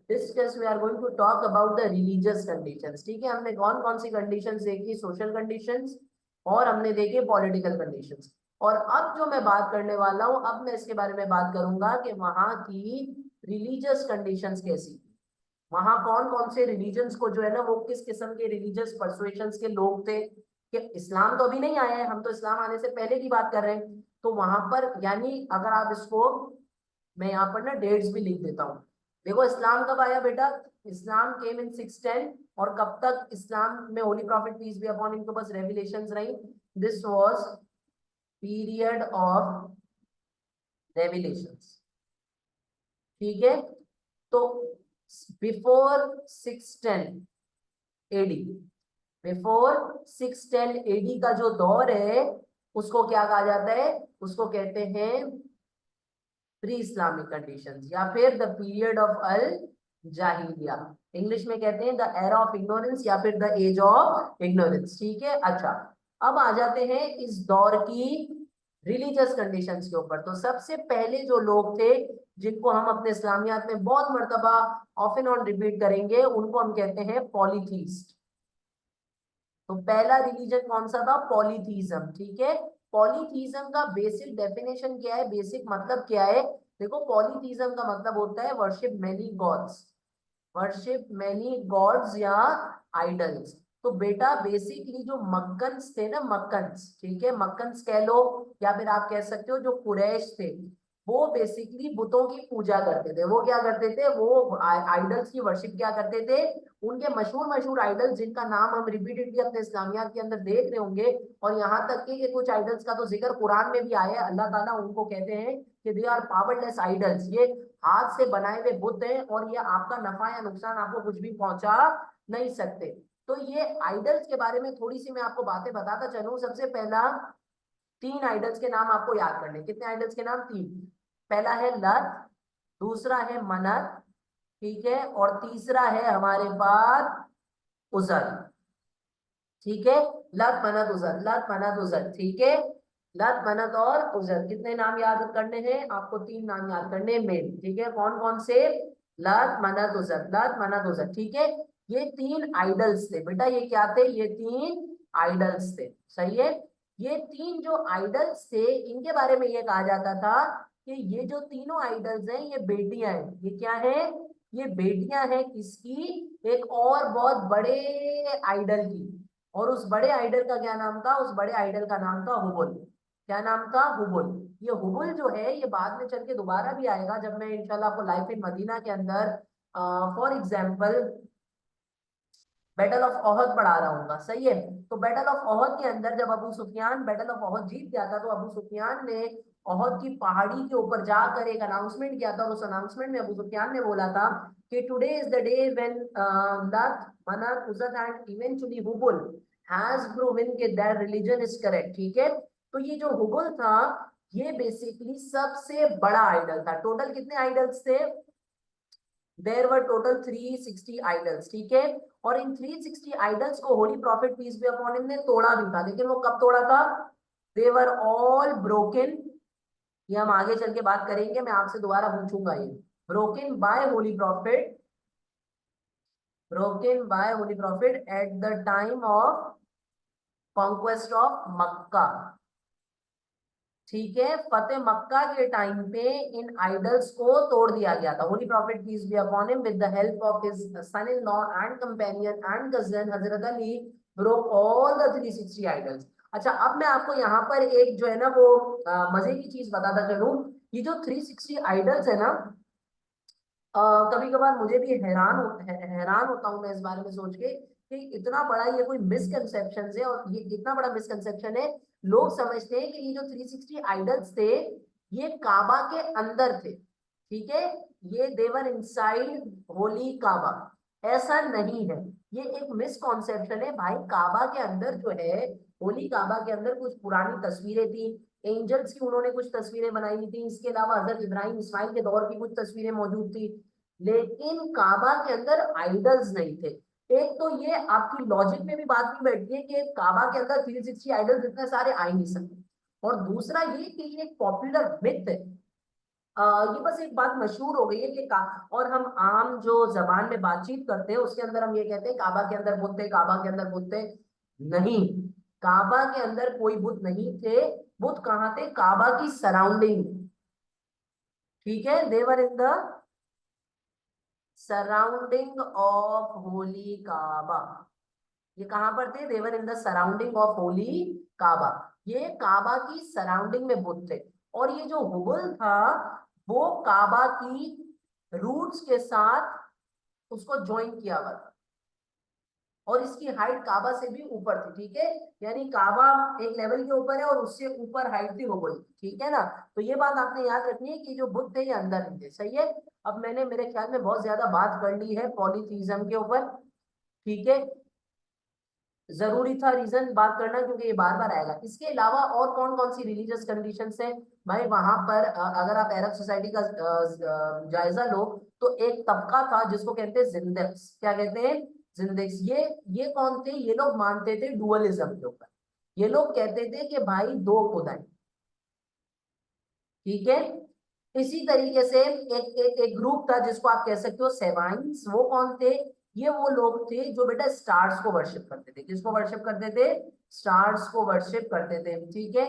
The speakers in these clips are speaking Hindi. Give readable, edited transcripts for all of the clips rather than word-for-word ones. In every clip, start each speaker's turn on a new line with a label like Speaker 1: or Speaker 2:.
Speaker 1: Discuss, we are going to talk about the religious conditions. ठीक है, हमने कौन कौन सी कंडीशंस देखी? सोशल कंडीशंस और हमने देखे पॉलिटिकल कंडीशंस। और अब जो मैं बात करने वाला हूँ, अब मैं इसके बारे में बात करूंगा कि वहां की रिलीजियस कंडीशंस कैसी थी, वहां कौन कौन से रिलीजन्स को जो है ना, वो किस किस्म के रिलीजियस परसुएशंस के लोग थे। कि इस्लाम तो अभी नहीं आया है, हम तो इस्लाम आने से पहले की बात कर रहे हैं। तो वहां पर यानी अगर आप इसको, मैं यहाँ पर ना डेट्स भी लिख देता हूँ। देखो इस्लाम कब आया बेटा? इस्लाम केम इन 610। और कब तक इस्लाम में holy prophet peace be upon इनके पास रेवलेशंस रही? This was period of revelations. ठीक है, तो बिफोर 610 एडी, बिफोर 610 एडी का जो दौर है उसको क्या कहा जाता है? उसको कहते हैं प्री इस्लामिक कंडीशंस, या फिर द पीरियड ऑफ अल जाहिलिया। इंग्लिश में कहते हैं द एरा ऑफ इग्नोरेंस या फिर द एज ऑफ इग्नोरेंस। ठीक है, अच्छा अब आ जाते हैं इस दौर की रिलीजियस कंडीशंस के ऊपर। तो सबसे पहले जो लोग थे जिनको हम अपने इस्लामियात में बहुत मर्तबा ऑफ एंड ऑन रिपीट करेंगे, उनको हम कहते हैं पॉलीथीस्ट। तो पहला रिलीजन कौन सा था? पॉलीथीज्म। ठीक है, पॉलीथीज्म का बेसिक डेफिनेशन क्या है, बेसिक मतलब क्या है? देखो पॉलीथीज्म का मतलब होता है worship many God's, worship many God's या आइडल्स। तो बेटा बेसिकली जो मक्कन्स थे ना, मक्कन्स, ठीक है, मक्कन्स कह लो या फिर आप कह सकते हो जो कुरैश थे, वो बेसिकली बुतों की पूजा करते थे। वो क्या करते थे? वो आइडल्स की वर्शिप क्या करते थे? उनके मशहूर मशहूर आइडल्स जिनका नाम हम रिपीटेडली अपने इस्लामियात के अंदर देख रहे होंगे, और यहाँ तक कि कुछ आइडल्स का तो जिक्र कुरान में भी आया है। अल्लाह ताला उनको कहते हैं कि दे आर पावरलेस आइडल्स, ये हाथ से बनाए हुए बुत हैं और ये आपका नफा या नुकसान आपको कुछ भी पहुंचा नहीं सकते। तो ये आइडल्स के बारे में थोड़ी सी मैं आपको बातें बताता चलूं। सबसे पहला, तीन आइडल्स के नाम आपको याद करने। कितने आइडल्स के नाम? तीन। पहला है लत, दूसरा है मनत, ठीक है, और तीसरा है हमारे पास उजर। ठीक है, लत मनत उजर, लत मनत उजर। ठीक है, लत मनत और उजर, कितने नाम याद करने हैं आपको? तीन नाम याद करने हैं मेन। ठीक है, कौन कौन से? लत मनत उजर, लत मनत उजर। ठीक है, ये तीन आइडल्स थे बेटा। ये क्या थे? ये तीन आइडल्स थे। सही है, ये तीन जो आइडल्स थे इनके बारे में ये कहा जाता था कि ये जो तीनों आइडल्स हैं ये बेटियां हैं। ये क्या है? ये बेटियां हैं किसकी? एक और बहुत बड़े आइडल की। और उस बड़े आइडल का क्या नाम था? उस बड़े आइडल का नाम था हुबल। क्या नाम था? हुबल। ये हुबल जो है ये बाद में चल के दोबारा भी आएगा, जब मैं इंशाल्लाह आपको लाइफ इन मदीना के अंदर for example battle of Uhud पढ़ा रहा हूँ। सही है, तो बैटल ऑफ ओहद के अंदर जब अबू सुफियान बैटल ऑफ ओहद जीत गया था, तो अबू सुफियान ने ओहद की पहाड़ी के ऊपर जाकर एक अनाउंसमेंट किया था। और उस अनाउंसमेंट में अबू सुफियान ने बोला था कि today is the day when लत मनत उज़त and eventually Hubal has proven कि दैट रिलीजन इज करेक्ट। ठीक है, तो ये जो हुबल था ये बेसिकली सबसे बड़ा आइडल था। टोटल कितने आइडल्स थे? There were total 360 idols. ठीक है, और इन 360 आइडल्स को holy prophet peace be upon him ने तोड़ा भी था। लेकिन वो कब तोड़ा था? They were all broken. ये हम आगे चल के बात करेंगे, मैं आपसे दोबारा पूछूंगा ये। Broken by holy prophet, broken by holy prophet at the time of conquest of Mecca. ठीक है, फतेह मक्का के टाइम पे इन आइडल्स को तोड़ दिया गया था। Holy prophet peace be upon him with the help of his son in law and companion and cousin हजरत Ali broke all the 360 idols. अच्छा, अब मैं आपको यहाँ पर एक जो है ना वो मजे की चीज बताता चलूं। ये जो 360 आइडल्स है ना, कभी कभार मुझे भी हैरान होता हूँ मैं इस बारे में सोच के कि इतना बड़ा ये कोई मिसकंसेप्शन है। और ये इतना बड़ा मिसकंसेप्शन है, लोग समझते हैं कि ये जो 360 आइडल्स थे ये काबा के अंदर थे। ठीक है, ये देवर इनसाइड होली काबा। ऐसा नहीं है, ये एक मिसकॉन्सेप्शन है भाई। काबा के अंदर जो है, होली काबा के अंदर कुछ पुरानी तस्वीरें थी, एंजल्स की उन्होंने कुछ तस्वीरें बनाई हुई थी। इसके अलावा हजरत इब्राहिम इस्माइल के दौर की कुछ तस्वीरें मौजूद थी। लेकिन काबा के अंदर आइडल्स नहीं थे। एक तो ये आपकी लॉजिक में भी बात नहीं बैठती है कि काबा के अंदर 360 आइडल्स इतने सारे आ ही नहीं सकते। और दूसरा ये कि ये एक पॉपुलर मिथ है। ये बस एक बात मशहूर हो गई है कि और हम आम जो जबान में बातचीत करते हैं उसके अंदर हम ये कहते हैं काबा के अंदर बुत थे, काबा के अंदर बुत थे। नहीं, काबा के अंदर कोई बुत नहीं थे। बुत कहाँ थे? काबा की सराउंडिंग। ठीक है, they're in the surrounding of holy Kaaba. ये कहां पर थे? They're in the surrounding of holy Kaaba. ये काबा की सराउंडिंग में बुत थे। और ये जो हुबल था वो काबा की रूट्स के साथ उसको ज्वाइन किया हुआ था। और इसकी हाइट काबा से भी ऊपर थी। ठीक है, यानी काबा एक लेवल के ऊपर है और उससे ऊपर हाइट थी हुबल। ठीक है ना? तो ये बात आपने याद रखनी है कि जो बुत थे ये अंदर नहीं थे। सही है। अब मैंने मेरे ख्याल में बहुत ज्यादा बात कर ली है पॉलीथीज्म के ऊपर। ठीक है, जरूरी था रीजन बात करना क्योंकि ये बार बार आएगा। इसके अलावा और कौन कौन सी रिलीजियस कंडीशंस है भाई वहां पर? अगर आप अरब सोसाइटी का जायजा लो तो एक तबका था जिसको कहते हैं जिंदक्स। क्या कहते हैं? जिंदक्स। ये कौन थे? ये लोग मानते थे डुअलिज्म के ऊपर। ये लोग कहते थे कि भाई दो खुदाएं। ठीक है, इसी तरीके से एक ग्रुप था जिसको आप कह सकते हो सेवाइंस। वो कौन थे? ये वो लोग थे जो बेटा स्टार्स को वर्शिप करते थे। किसको वर्शिप करते थे? स्टार्स को वर्शिप करते थे। ठीक है,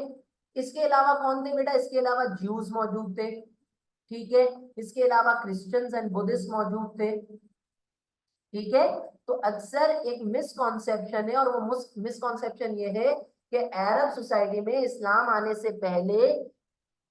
Speaker 1: इसके अलावा कौन थे बेटा? इसके अलावा ज्यूज मौजूद थे। ठीक है, इसके अलावा क्रिश्चियंस एंड बुद्धिस्ट मौजूद थे। ठीक है, तो अक्सर एक मिसकॉन्सेप्शन है और वो मिसकॉन्सेप्शन ये है कि अरब सोसाइटी में इस्लाम आने से पहले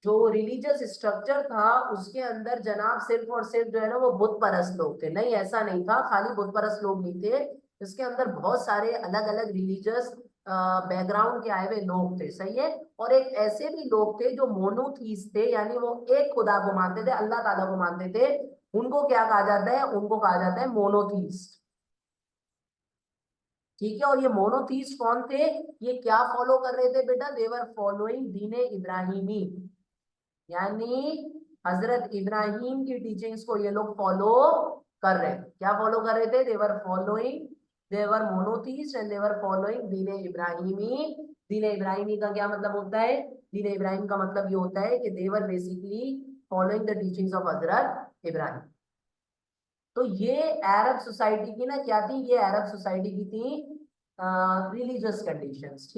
Speaker 1: जो रिलीजियस स्ट्रक्चर था उसके अंदर जनाब सिर्फ और सिर्फ जो है ना वो बुत परस्त लोग थे। नहीं, ऐसा नहीं था, खाली बुत परस्त लोग नहीं थे। इसके अंदर बहुत सारे अलग अलग रिलीजियस बैकग्राउंड के आए हुए लोग थे। सही है। और एक ऐसे भी लोग थे जो मोनोथीस्ट थे, यानी वो एक खुदा को मानते थे, अल्लाह ताला को मानते थे। उनको क्या कहा जाता है? उनको कहा जाता है मोनोथीस्ट। ठीक है, और ये मोनोथीस्ट कौन थे? ये क्या फॉलो कर रहे थे बेटा? देवर फॉलोइंग दीने इब्राहिमी, यानी हजरत इब्राहिम की टीचिंग्स को ये लोग फॉलो कर रहे थे। क्या फॉलो कर रहे थे? They're following, they're monotheist and they're following दीन इब्राहिमी। दीन इब्राहिमी का क्या मतलब होता है? दीन इब्राहिम का मतलब ये होता है कि they're basically following the teachings of हजरत इब्राहिम। तो ये अरब सोसाइटी की ना क्या थी? ये अरब सोसाइटी की थी रिलीजियस कंडीशंस।